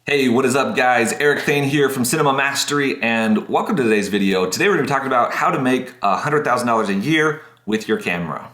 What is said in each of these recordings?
Hey, what is up guys? Eric Thane here from Cinema Mastery and welcome to today's video. Today we're going to be talking about how to make $100,000 a year with your camera.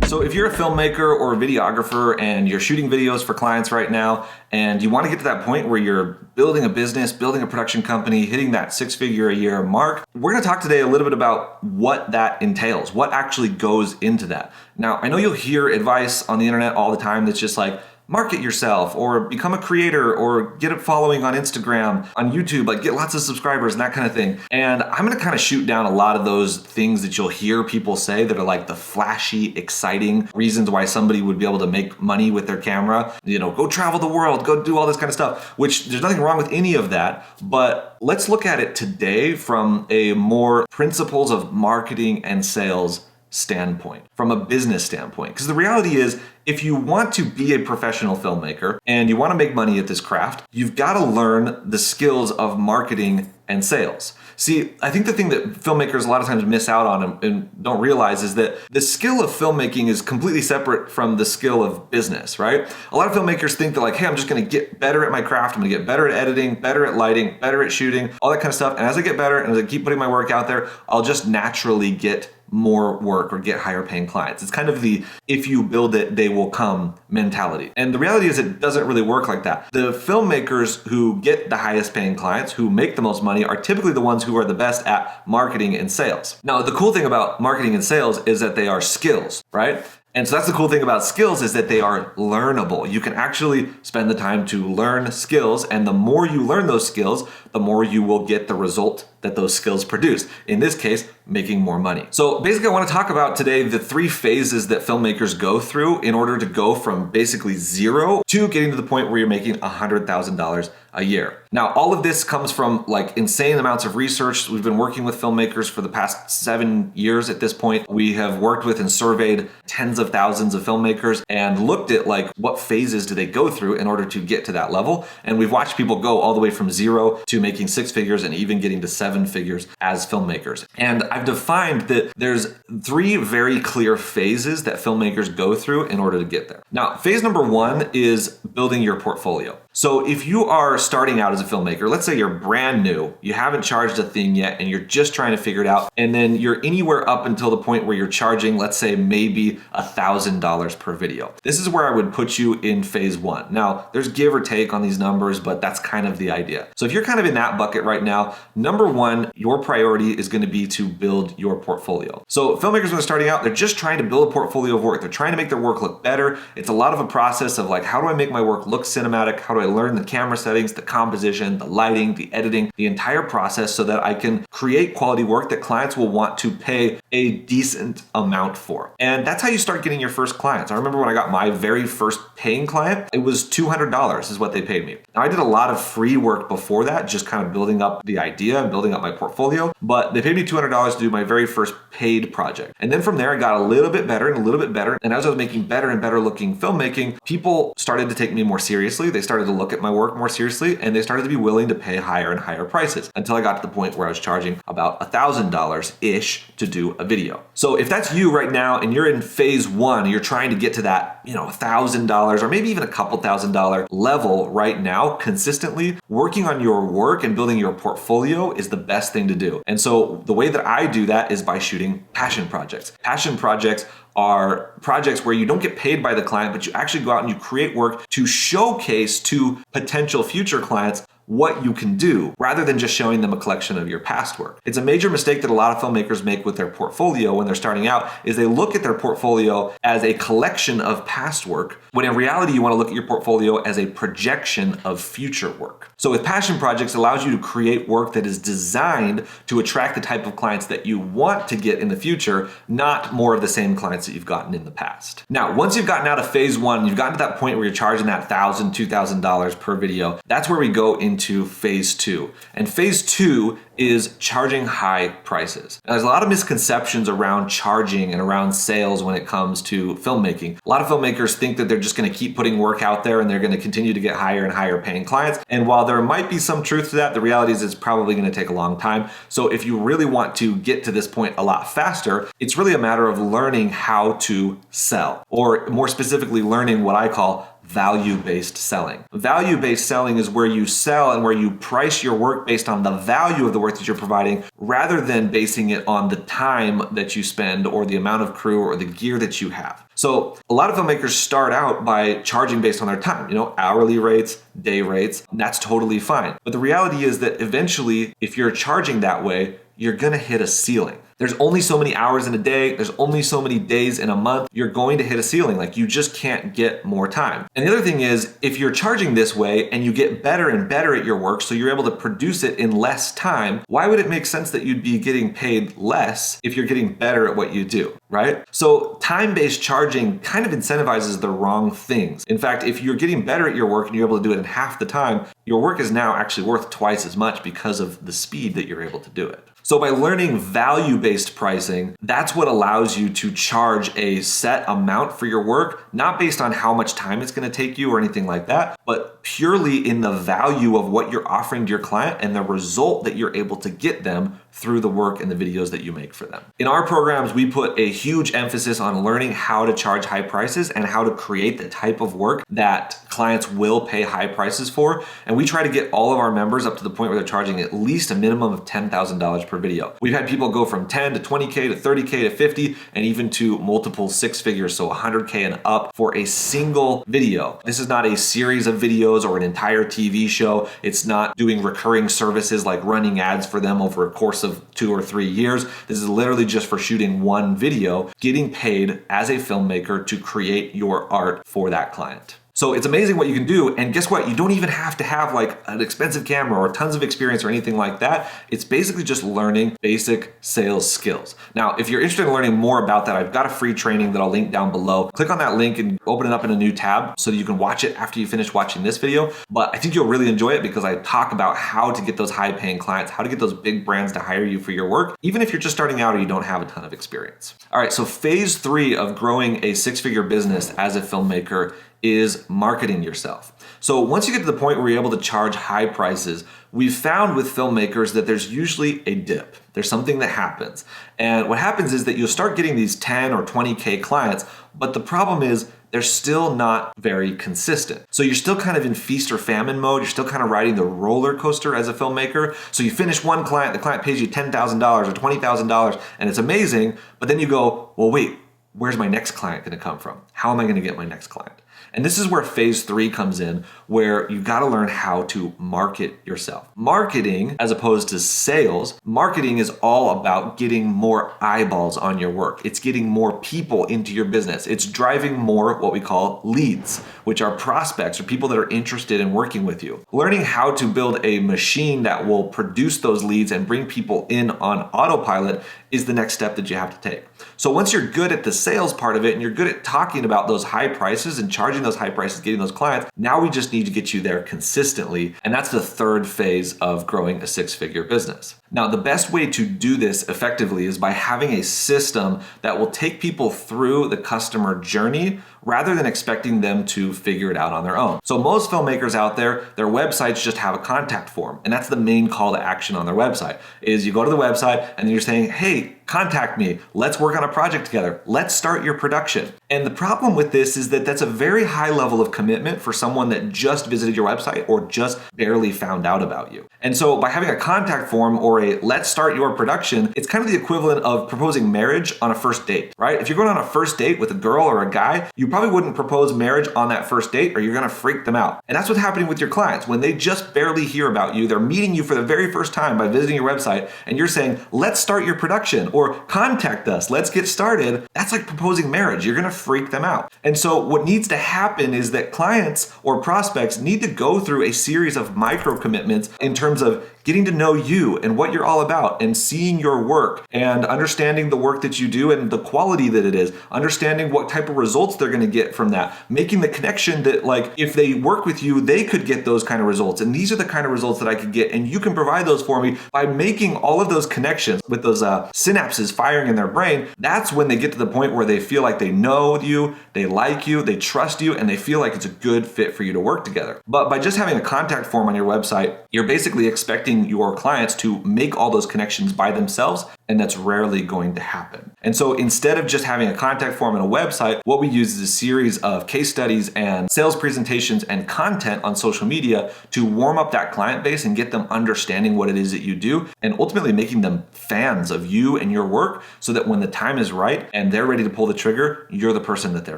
So if you're a filmmaker or a videographer and you're shooting videos for clients right now and you want to get to that point where you're building a business, building a production company, hitting that six-figure a year mark, we're going to talk today a little bit about what that entails, what actually goes into that. Now, I know you'll hear advice on the internet all the time that's just like, market yourself or become a creator or get a following on Instagram, on YouTube, like get lots of subscribers and that kind of thing. And I'm gonna kind of shoot down a lot of those things that you'll hear people say that are like the flashy, exciting reasons why somebody would be able to make money with their camera. You know, go travel the world, go do all this kind of stuff, which there's nothing wrong with any of that. But let's look at it today from a more principles of marketing and sales standpoint, from a business standpoint. Because the reality is, if you want to be a professional filmmaker and you want to make money at this craft, you've got to learn the skills of marketing and sales. See, I think the thing that filmmakers a lot of times miss out on and don't realize is that the skill of filmmaking is completely separate from the skill of business, right? A lot of filmmakers think that like, hey, I'm just going to get better at my craft. I'm going to get better at editing, better at lighting, better at shooting, all that kind of stuff. And as I get better and as I keep putting my work out there, I'll just naturally get more work or get higher paying clients. It's kind of the if you build it, they will come mentality. And the reality is it doesn't really work like that. The filmmakers who get the highest paying clients, who make the most money, are typically the ones who are the best at marketing and sales. Now, the cool thing about marketing and sales is that they are skills, right? And so that's the cool thing about skills is that they are learnable. You can actually spend the time to learn skills, and the more you learn those skills, the more you will get the result that those skills produce. In this case, making more money. So basically I want to talk about today the three phases that filmmakers go through in order to go from basically zero to getting to the point where you're making $100,000 a year. Now, all of this comes from like insane amounts of research. We've been working with filmmakers for the past 7 years at this point. We have worked with and surveyed tens of thousands of filmmakers and looked at like what phases do they go through in order to get to that level. And we've watched people go all the way from zero to making six figures and even getting to seven figures as filmmakers. And I've defined that there's three very clear phases that filmmakers go through in order to get there. Now, phase number one is building your portfolio. So if you are starting out as a filmmaker, let's say you're brand new, you haven't charged a thing yet, and you're just trying to figure it out, and then you're anywhere up until the point where you're charging, let's say maybe $1,000 per video. This is where I would put you in phase one. Now, there's give or take on these numbers, but that's kind of the idea. So if you're kind of in that bucket right now, number one, your priority is going to be to build your portfolio. So filmmakers, when they're starting out, they're just trying to build a portfolio of work. They're trying to make their work look better. It's a lot of a process of like, how do I make my work look cinematic? How do I learn the camera settings, the composition, the lighting, the editing, the entire process so that I can create quality work that clients will want to pay a decent amount for. And that's how you start getting your first clients. I remember when I got my very first paying client, it was $200 is what they paid me. Now, I did a lot of free work before that, just kind of building up the idea and building up my portfolio, but they paid me $200 to do my very first paid project. And then from there, I got a little bit better and a little bit better. And as I was making better and better looking filmmaking, people started to take me more seriously. They started to look at my work more seriously, and they started to be willing to pay higher and higher prices until I got to the point where I was charging about $1,000-ish to do a video. So if that's you right now and you're in phase one, and you're trying to get to that, $1,000 or maybe even a couple $1,000 level right now, consistently working on your work and building your portfolio is the best thing to do. And so the way that I do that is by shooting passion projects. Passion projects are projects where you don't get paid by the client, but you actually go out and you create work to showcase to potential future clients what you can do rather than just showing them a collection of your past work. It's a major mistake that a lot of filmmakers make with their portfolio when they're starting out is they look at their portfolio as a collection of past work, when in reality you want to look at your portfolio as a projection of future work. So with passion projects, it allows you to create work that is designed to attract the type of clients that you want to get in the future, not more of the same clients that you've gotten in the past. Now, once you've gotten out of phase one, you've gotten to that point where you're charging that $1,000, $2,000 per video, that's where we go into into phase two. And phase two is charging high prices. Now, there's a lot of misconceptions around charging and around sales when it comes to filmmaking. A lot of filmmakers think that they're just going to keep putting work out there and they're going to continue to get higher and higher paying clients. And while there might be some truth to that, the reality is it's probably going to take a long time. So if you really want to get to this point a lot faster, it's really a matter of learning how to sell, or more specifically, learning what I call value-based selling. Value-based selling is where you sell and where you price your work based on the value of the work that you're providing, rather than basing it on the time that you spend or the amount of crew or the gear that you have. So a lot of filmmakers start out by charging based on their time, hourly rates, day rates. That's totally fine. But the reality is that eventually, if you're charging that way, you're gonna hit a ceiling. There's only so many hours in a day. There's only so many days in a month. You're going to hit a ceiling. Like, you just can't get more time. And the other thing is, if you're charging this way and you get better and better at your work, so you're able to produce it in less time, why would it make sense that you'd be getting paid less if you're getting better at what you do, right? So time-based charging kind of incentivizes the wrong things. In fact, if you're getting better at your work and you're able to do it in half the time, your work is now actually worth twice as much because of the speed that you're able to do it. So by learning value-based pricing, that's what allows you to charge a set amount for your work, not based on how much time it's going to take you or anything like that, but purely in the value of what you're offering to your client and the result that you're able to get them through the work and the videos that you make for them. In our programs, we put a huge emphasis on learning how to charge high prices and how to create the type of work that clients will pay high prices for. And we try to get all of our members up to the point where they're charging at least a minimum of $10,000 per video. We've had people go from 10 to 20K to 30K to 50 and even to multiple six figures, so 100K and up for a single video. This is not a series of videos or an entire TV show. It's not doing recurring services like running ads for them over a course of 2 or 3 years. This is literally just for shooting one video, getting paid as a filmmaker to create your art for that client. So it's amazing what you can do. And guess what? You don't even have to have like an expensive camera or tons of experience or anything like that. It's basically just learning basic sales skills. Now, if you're interested in learning more about that, I've got a free training that I'll link down below. Click on that link and open it up in a new tab so that you can watch it after you finish watching this video. But I think you'll really enjoy it because I talk about how to get those high paying clients, how to get those big brands to hire you for your work, even if you're just starting out or you don't have a ton of experience. All right, so phase 3 of growing a six-figure business as a filmmaker is marketing yourself. So once you get to the point where you're able to charge high prices, we've found with filmmakers that there's usually a dip. There's something that happens. And what happens is that you'll start getting these 10 or 20K clients, but the problem is they're still not very consistent. So you're still kind of in feast or famine mode. You're still kind of riding the roller coaster as a filmmaker. So you finish one client, the client pays you $10,000 or $20,000, and it's amazing. But then you go, well, wait, where's my next client going to come from? How am I going to get my next client? And this is where phase 3 comes in, where you got to learn how to market yourself. Marketing, as opposed to sales, marketing is all about getting more eyeballs on your work. It's getting more people into your business. It's driving more what we call leads, which are prospects or people that are interested in working with you. Learning how to build a machine that will produce those leads and bring people in on autopilot is the next step that you have to take. So once you're good at the sales part of it and you're good at talking about those high prices and charging those high prices, getting those clients, now we just need to get you there consistently. And that's the third phase of growing a six-figure business. Now, the best way to do this effectively is by having a system that will take people through the customer journey rather than expecting them to figure it out on their own. So most filmmakers out there, their websites just have a contact form. And that's the main call to action on their website is you go to the website and you're saying, hey, contact me. Let's work on a project together. Let's start your production. And the problem with this is that that's a very high level of commitment for someone that just visited your website or just barely found out about you. And so by having a contact form or a let's start your production, it's kind of the equivalent of proposing marriage on a first date, right? If you're going on a first date with a girl or a guy, you probably wouldn't propose marriage on that first date or you're going to freak them out. And that's what's happening with your clients. When they just barely hear about you, they're meeting you for the very first time by visiting your website and you're saying, let's start your production or contact us, let's get started. That's like proposing marriage. You're going to freak them out. And so what needs to happen is that clients or prospects need to go through a series of micro commitments in terms of getting to know you and what you're all about and seeing your work and understanding the work that you do and the quality that it is, understanding what type of results they're going to get from that, making the connection that like if they work with you, they could get those kind of results. And these are the kind of results that I could get. And you can provide those for me by making all of those connections with those synapses firing in their brain. That's when they get to the point where they feel like they know you, they like you, they trust you, and they feel like it's a good fit for you to work together. But by just having a contact form on your website, you're basically expecting your clients to make all those connections by themselves, and that's rarely going to happen. And so instead of just having a contact form and a website, what we use is a series of case studies and sales presentations and content on social media to warm up that client base and get them understanding what it is that you do, and ultimately making them fans of you and your work so that when the time is right and they're ready to pull the trigger, you're the person that they're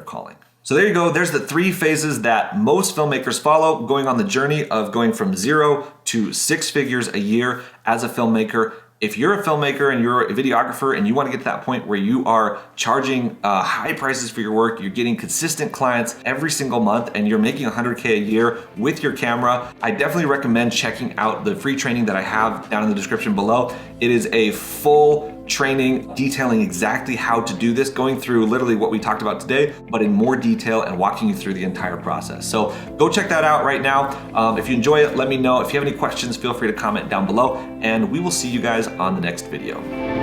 calling. So there you go. There's the 3 phases that most filmmakers follow going on the journey of going from 0 to 6 figures a year as a filmmaker. If you're a filmmaker and you're a videographer and you want to get to that point where you are charging high prices for your work, you're getting consistent clients every single month, and you're making $100K a year with your camera, I definitely recommend checking out the free training that I have down in the description below. It is a full training detailing exactly how to do this, going through literally what we talked about today, but in more detail and walking you through the entire process. So go check that out right now. If you enjoy it, let me know. If you have any questions, feel free to comment down below, and we will see you guys on the next video.